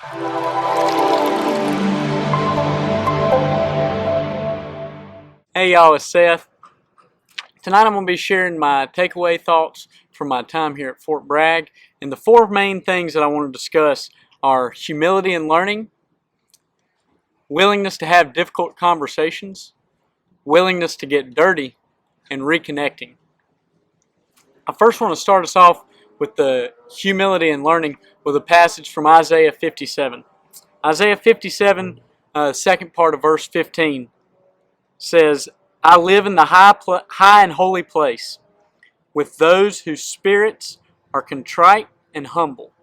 Hey y'all, it's Seth. Tonight I'm going to be sharing my takeaway thoughts from my time here at Fort Bragg. And the four main things that I want to discuss are humility in learning, willingness to have difficult conversations, willingness to get dirty, and reconnecting. I first want to start us off with the humility in learning with a passage from Isaiah 57. Isaiah 57, second part of verse 15 says, I live in the high and holy place with those whose spirits are contrite and humble.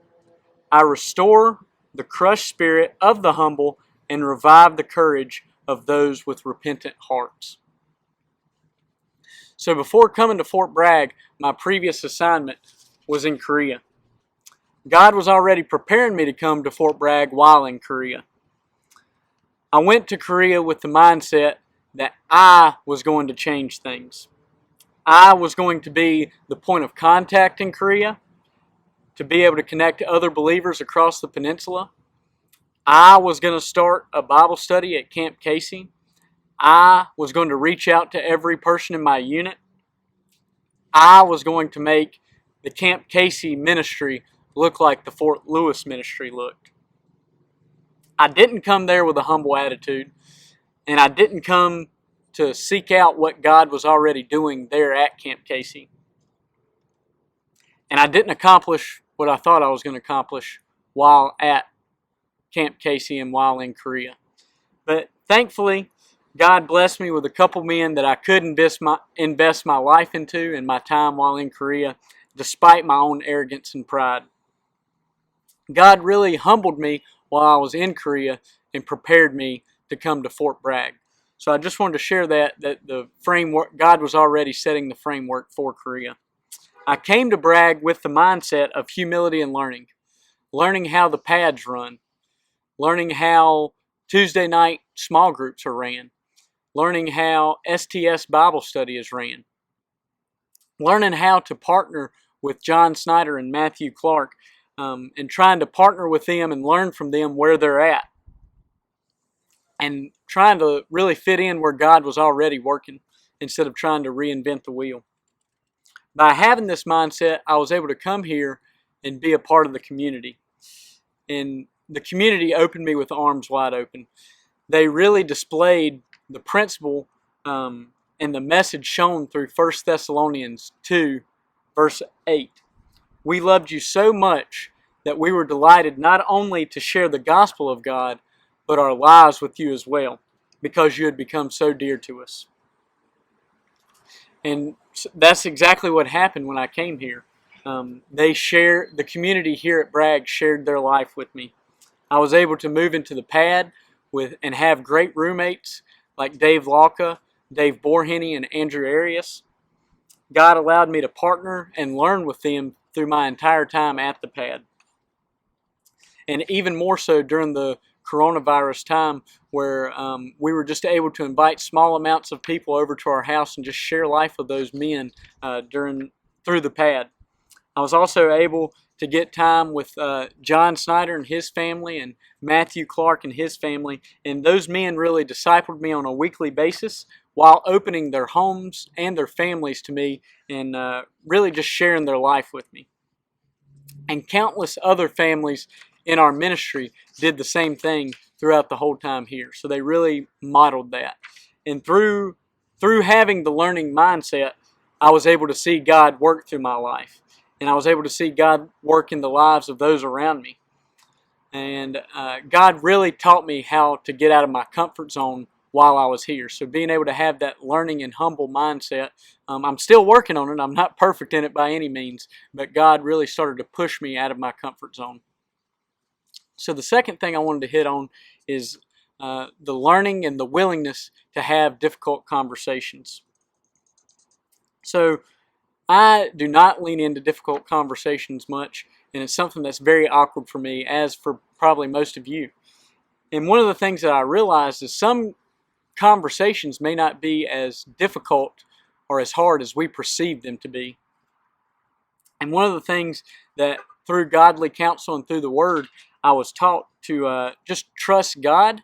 I restore the crushed spirit of the humble and revive the courage of those with repentant hearts. So before coming to Fort Bragg, my previous assignment was in Korea. God was already preparing me to come to Fort Bragg while in Korea. I went to Korea with the mindset that I was going to change things. I was going to be the point of contact in Korea, to be able to connect to other believers across the peninsula. I was going to start a Bible study at Camp Casey. I was going to reach out to every person in my unit. I was going to make the Camp Casey ministry look like the Fort Lewis ministry looked. I didn't come there with a humble attitude, and I didn't come to seek out what God was already doing there at Camp Casey. And I didn't accomplish what I thought I was going to accomplish while at Camp Casey and while in Korea. But thankfully, God blessed me with a couple men that I could invest my life into and my time while in Korea, despite my own arrogance and pride. God really humbled me while I was in Korea and prepared me to come to Fort Bragg. So I just wanted to share that the framework, God was already setting the framework for Korea. I came to Bragg with the mindset of humility and learning how the pads run, learning how Tuesday night small groups are ran, learning how STS Bible study is ran, learning how to partner with John Snyder and Matthew Clark, and trying to partner with them and learn from them where they're at, and trying to really fit in where God was already working instead of trying to reinvent the wheel. By having this mindset, I was able to come here and be a part of the community. And the community opened me with arms wide open. They really displayed the principle and the message shown through 1 Thessalonians 2, verse 8. We loved you so much that we were delighted not only to share the gospel of God, but our lives with you as well, because you had become so dear to us. And that's exactly what happened when I came here. The community here at Bragg shared their life with me. I was able to move into the pad and have great roommates like Dave Locka, Dave Borhenny, and Andrew Arias. God allowed me to partner and learn with them through my entire time at the pad. And even more so during the coronavirus time, where we were just able to invite small amounts of people over to our house and just share life with those men through the pad. I was also able to get time with John Snyder and his family and Matthew Clark and his family, and those men really discipled me on a weekly basis while opening their homes and their families to me and really just sharing their life with me. And countless other families in our ministry did the same thing throughout the whole time here. So they really modeled that. And through having the learning mindset, I was able to see God work through my life. And I was able to see God work in the lives of those around me. And God really taught me how to get out of my comfort zone while I was here. So being able to have that learning and humble mindset, I'm still working on it. I'm not perfect in it by any means, but God really started to push me out of my comfort zone. So the second thing I wanted to hit on is the learning and the willingness to have difficult conversations. So I do not lean into difficult conversations much, and it's something that's very awkward for me, as for probably most of you. And one of the things that I realized is some conversations may not be as difficult or as hard as we perceive them to be. And one of the things that through godly counsel and through the Word, I was taught to just trust God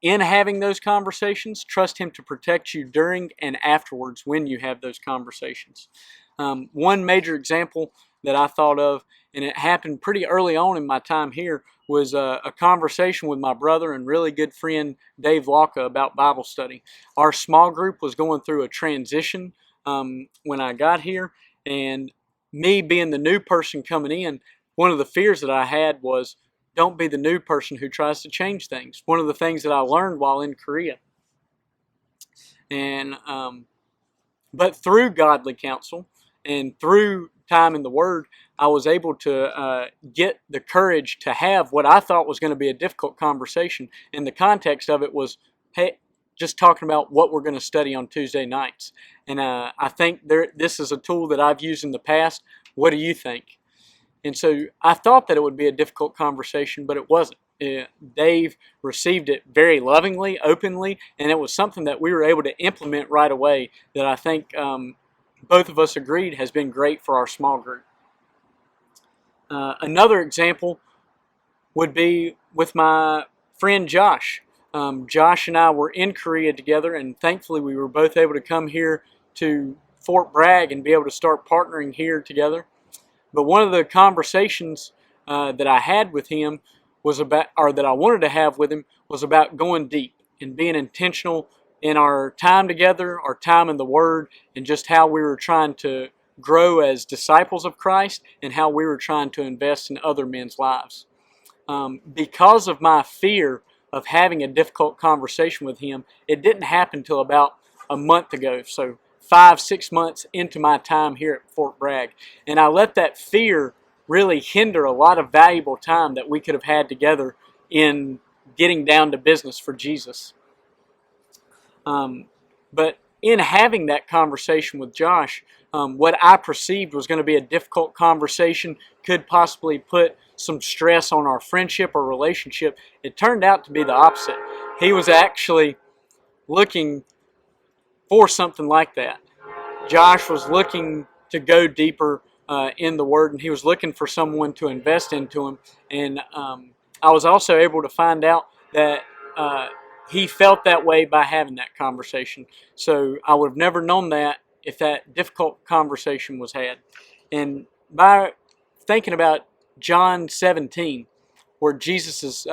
in having those conversations. Trust Him to protect you during and afterwards when you have those conversations. One major example that I thought of, and it happened pretty early on in my time here, was a conversation with my brother and really good friend Dave Locka about Bible study. Our small group was going through a transition when I got here, and me being the new person coming in, one of the fears that I had was, don't be the new person who tries to change things. One of the things that I learned while in Korea. And but through godly counsel and through time in the Word, I was able to get the courage to have what I thought was going to be a difficult conversation. And the context of it was, hey, just talking about what we're going to study on Tuesday nights. And I think this is a tool that I've used in the past. What do you think? And so I thought that it would be a difficult conversation, but it wasn't. Dave received it very lovingly, openly, and it was something that we were able to implement right away that I think both of us agreed has been great for our small group. Another example would be with my friend Josh. Josh and I were in Korea together, and thankfully we were both able to come here to Fort Bragg and be able to start partnering here together. But one of the conversations that I had with him was about, or that I wanted to have with him, was about going deep and being intentional in our time together, our time in the Word, and just how we were trying to grow as disciples of Christ and how we were trying to invest in other men's lives. Because of my fear of having a difficult conversation with him, it didn't happen until about a month ago. So 5-6 months into my time here at Fort Bragg. And I let that fear really hinder a lot of valuable time that we could have had together in getting down to business for Jesus. But in having that conversation with Josh, what I perceived was going to be a difficult conversation, could possibly put some stress on our friendship or relationship, it turned out to be the opposite. He was actually looking for something like that. Josh was looking to go deeper in the Word, and he was looking for someone to invest into him. And I was also able to find out that he felt that way by having that conversation. So I would have never known that if that difficult conversation was had. And by thinking about John 17, where Jesus is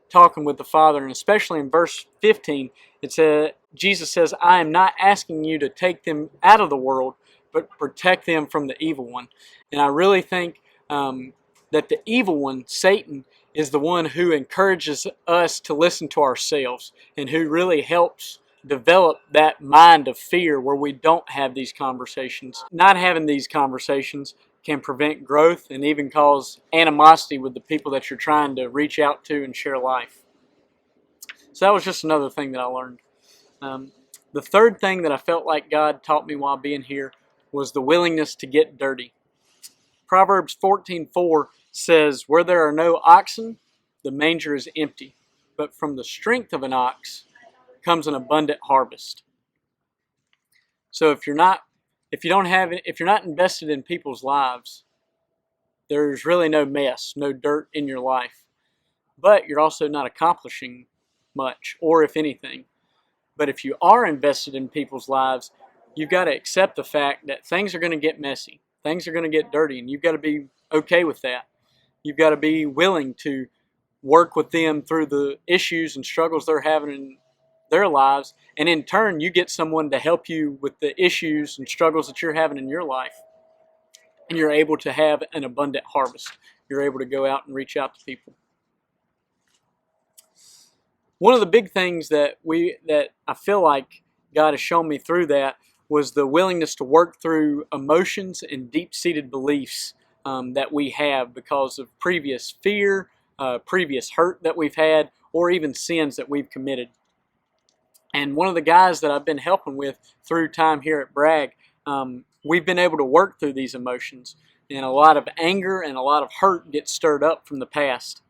talking with the Father, and especially in verse 15, it says, Jesus says, I am not asking you to take them out of the world, but protect them from the evil one. And I really think that the evil one, Satan, is the one who encourages us to listen to ourselves and who really helps develop that mind of fear where we don't have these conversations. Not having these conversations can prevent growth and even cause animosity with the people that you're trying to reach out to and share life. So that was just another thing that I learned. The third thing that I felt like God taught me while being here was the willingness to get dirty. Proverbs 14:4 says, where there are no oxen, the manger is empty, but from the strength of an ox comes an abundant harvest. So if you're not invested in people's lives, there's really no mess, no dirt in your life. But you're also not accomplishing much, or if anything. But if you are invested in people's lives, you've got to accept the fact that things are going to get messy. Things are going to get dirty, and you've got to be okay with that. You've got to be willing to work with them through the issues and struggles they're having in their lives, and in turn, you get someone to help you with the issues and struggles that you're having in your life, and you're able to have an abundant harvest. You're able to go out and reach out to people. One of the big things that I feel like God has shown me through that was the willingness to work through emotions and deep-seated beliefs that we have because of previous fear, previous hurt that we've had, or even sins that we've committed. And one of the guys that I've been helping with through time here at Bragg, we've been able to work through these emotions. And a lot of anger and a lot of hurt gets stirred up from the past.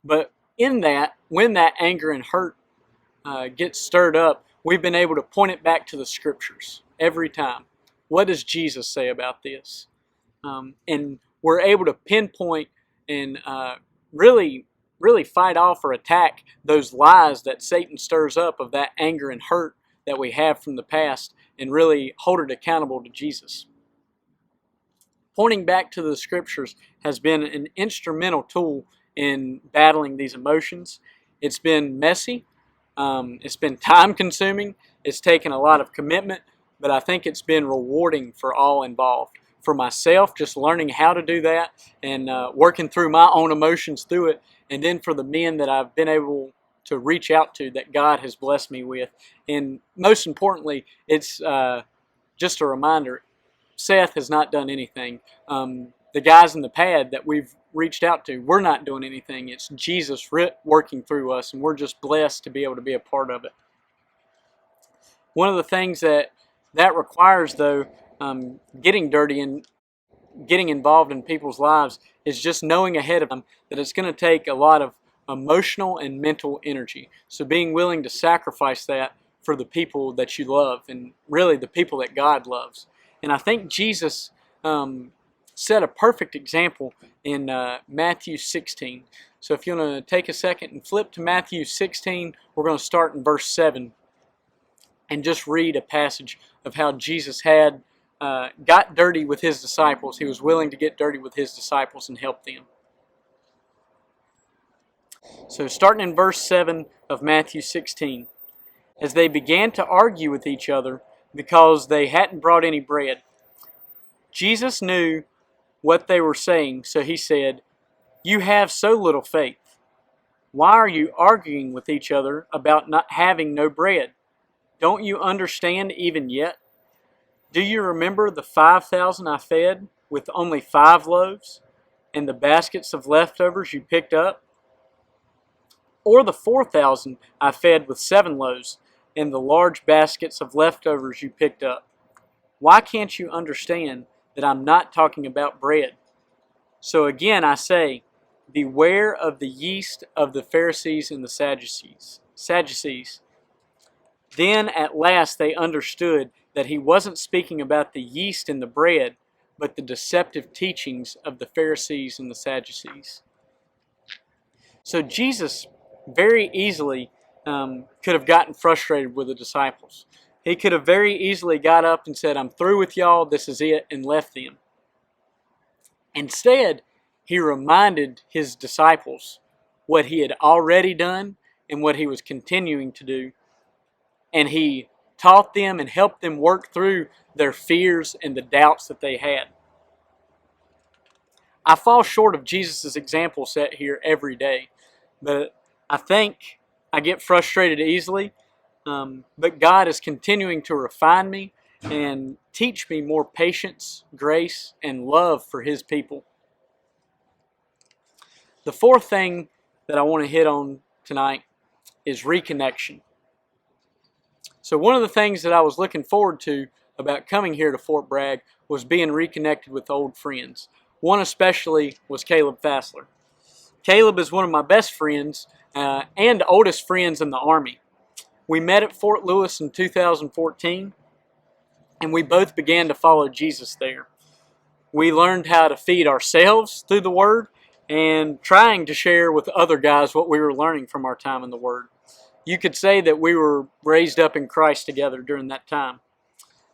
But in that, when that anger and hurt gets stirred up, we've been able to point it back to the Scriptures every time. What does Jesus say about this? And we're able to pinpoint and really fight off or attack those lies that Satan stirs up of that anger and hurt that we have from the past, and really hold it accountable to Jesus. Pointing back to the scriptures has been an instrumental tool in battling these emotions. It's been messy, it's been time consuming, it's taken a lot of commitment, but I think it's been rewarding for all involved. For myself, just learning how to do that and working through my own emotions through it, and then for the men that I've been able to reach out to that God has blessed me with. And most importantly, it's just a reminder, Seth has not done anything. The guys in the pad that we've reached out to, we're not doing anything. It's Jesus working through us, and we're just blessed to be able to be a part of it. One of the things that requires, though, getting dirty and getting involved in people's lives, is just knowing ahead of time that it's going to take a lot of emotional and mental energy. So being willing to sacrifice that for the people that you love, and really the people that God loves. And I think Jesus set a perfect example in Matthew 16. So if you want to take a second and flip to Matthew 16, we're going to start in verse 7 and just read a passage of how Jesus had got dirty with his disciples. He was willing to get dirty with his disciples and help them. So starting in verse 7 of Matthew 16. As they began to argue with each other because they hadn't brought any bread, Jesus knew what they were saying, so he said, "You have so little faith. Why are you arguing with each other about not having no bread? Don't you understand even yet? Do you remember the 5,000 I fed with only 5 loaves, and the baskets of leftovers you picked up? Or the 4,000 I fed with 7 loaves, and the large baskets of leftovers you picked up? Why can't you understand that I'm not talking about bread? So again I say, beware of the yeast of the Pharisees and the Sadducees. Then at last they understood that he wasn't speaking about the yeast in the bread, but the deceptive teachings of the Pharisees and the Sadducees. So Jesus very easily could have gotten frustrated with the disciples. He could have very easily got up and said, "I'm through with y'all, this is it," and left them. Instead, he reminded his disciples what he had already done and what he was continuing to do. And he taught them and helped them work through their fears and the doubts that they had. I fall short of Jesus' example set here every day, but I think I get frustrated easily. But God is continuing to refine me and teach me more patience, grace, and love for his people. The fourth thing that I want to hit on tonight is reconnection. So one of the things that I was looking forward to about coming here to Fort Bragg was being reconnected with old friends. One especially was Caleb Fassler. Caleb is one of my best friends and oldest friends in the Army. We met at Fort Lewis in 2014, and we both began to follow Jesus there. We learned how to feed ourselves through the Word and trying to share with other guys what we were learning from our time in the Word. You could say that we were raised up in Christ together during that time.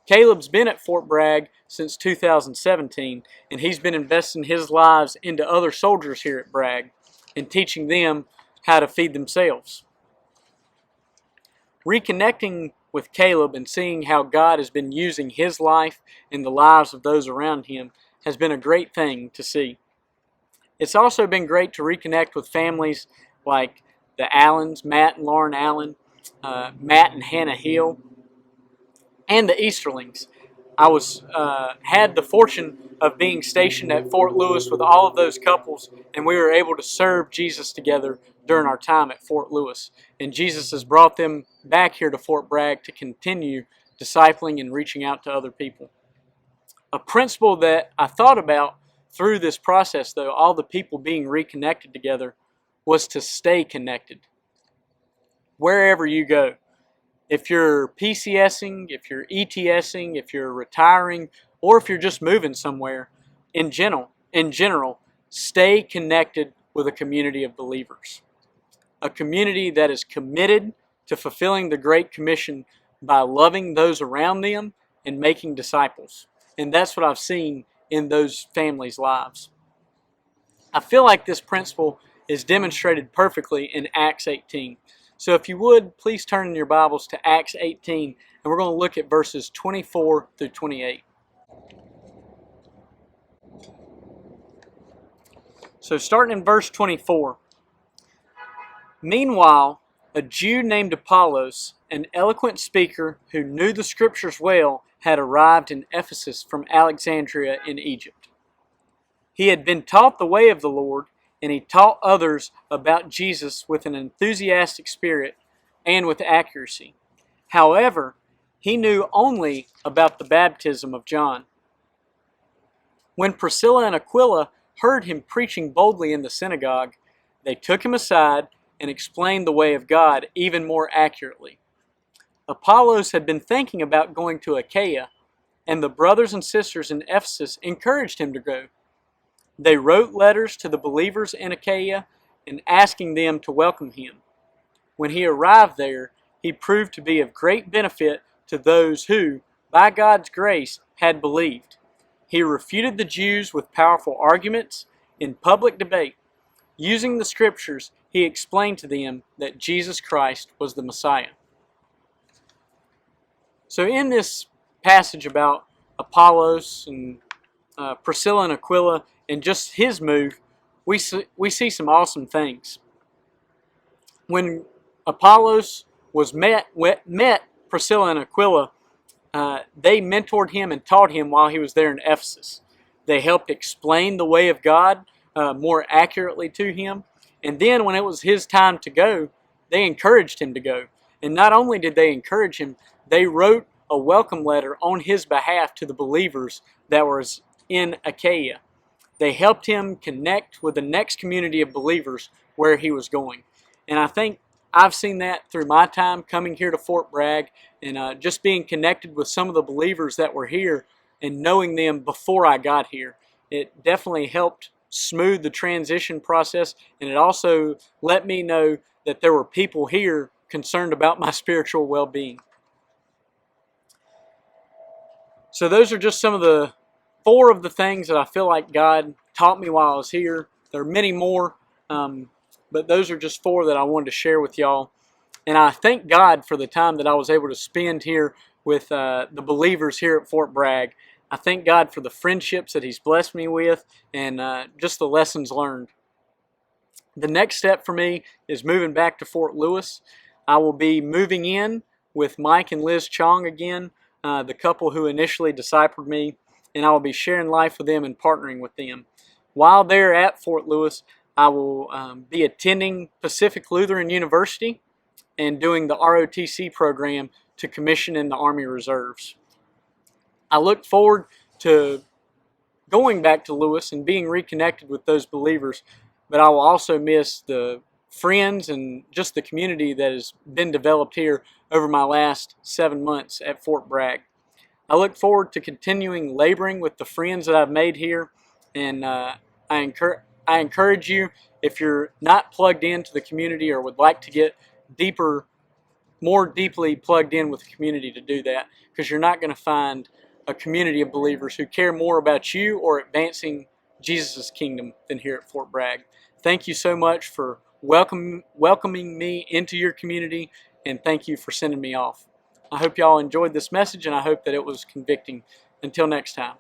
Caleb's been at Fort Bragg since 2017, and he's been investing his lives into other soldiers here at Bragg and teaching them how to feed themselves. Reconnecting with Caleb and seeing how God has been using his life and the lives of those around him has been a great thing to see. It's also been great to reconnect with families like the Allens, Matt and Lauren Allen, Matt and Hannah Hill, and the Easterlings. I had the fortune of being stationed at Fort Lewis with all of those couples, and we were able to serve Jesus together during our time at Fort Lewis. And Jesus has brought them back here to Fort Bragg to continue discipling and reaching out to other people. A principle that I thought about through this process, though, all the people being reconnected together, was to stay connected. Wherever you go. If you're PCSing, if you're ETSing, if you're retiring, or if you're just moving somewhere, in general, in general, stay connected with a community of believers. A community that is committed to fulfilling the Great Commission by loving those around them and making disciples. And that's what I've seen in those families' lives. I feel like this principle is demonstrated perfectly in Acts 18. So if you would, please turn in your Bibles to Acts 18, and we're going to look at verses 24 through 28. So starting in verse 24. Meanwhile, a Jew named Apollos, an eloquent speaker who knew the Scriptures well, had arrived in Ephesus from Alexandria in Egypt. He had been taught the way of the Lord, and he taught others about Jesus with an enthusiastic spirit and with accuracy. However, he knew only about the baptism of John. When Priscilla and Aquila heard him preaching boldly in the synagogue, they took him aside and explained the way of God even more accurately. Apollos had been thinking about going to Achaia, and the brothers and sisters in Ephesus encouraged him to go. They wrote letters to the believers in Achaia and asking them to welcome him. When he arrived there, he proved to be of great benefit to those who, by God's grace, had believed. He refuted the Jews with powerful arguments in public debate. Using the Scriptures, he explained to them that Jesus Christ was the Messiah. So in this passage about Apollos and Priscilla and Aquila and just his move, we see some awesome things. When Apollos met Priscilla and Aquila, they mentored him and taught him while he was there in Ephesus. They helped explain the way of God more accurately to him. And then when it was his time to go, they encouraged him to go. And not only did they encourage him, they wrote a welcome letter on his behalf to the believers that was in Achaia. They helped him connect with the next community of believers where he was going. And I think I've seen that through my time coming here to Fort Bragg and just being connected with some of the believers that were here and knowing them before I got here. It definitely helped smooth the transition process, and it also let me know that there were people here concerned about my spiritual well-being. So those are just some of the 4 of the things that I feel like God taught me while I was here. There are many more, but those are just 4 that I wanted to share with y'all. And I thank God for the time that I was able to spend here with the believers here at Fort Bragg. I thank God for the friendships that He's blessed me with and just the lessons learned. The next step for me is moving back to Fort Lewis. I will be moving in with Mike and Liz Chong again, the couple who initially discipled me, and I will be sharing life with them and partnering with them. While they're at Fort Lewis, I will be attending Pacific Lutheran University and doing the ROTC program to commission in the Army Reserves. I look forward to going back to Lewis and being reconnected with those believers, but I will also miss the friends and just the community that has been developed here over my last 7 months at Fort Bragg. I look forward to continuing laboring with the friends that I've made here, and I encourage you, if you're not plugged into the community or would like to get more deeply plugged in with the community, to do that, because you're not going to find a community of believers who care more about you or advancing Jesus' kingdom than here at Fort Bragg. Thank you so much for welcoming me into your community, and thank you for sending me off. I hope y'all enjoyed this message, and I hope that it was convicting. Until next time.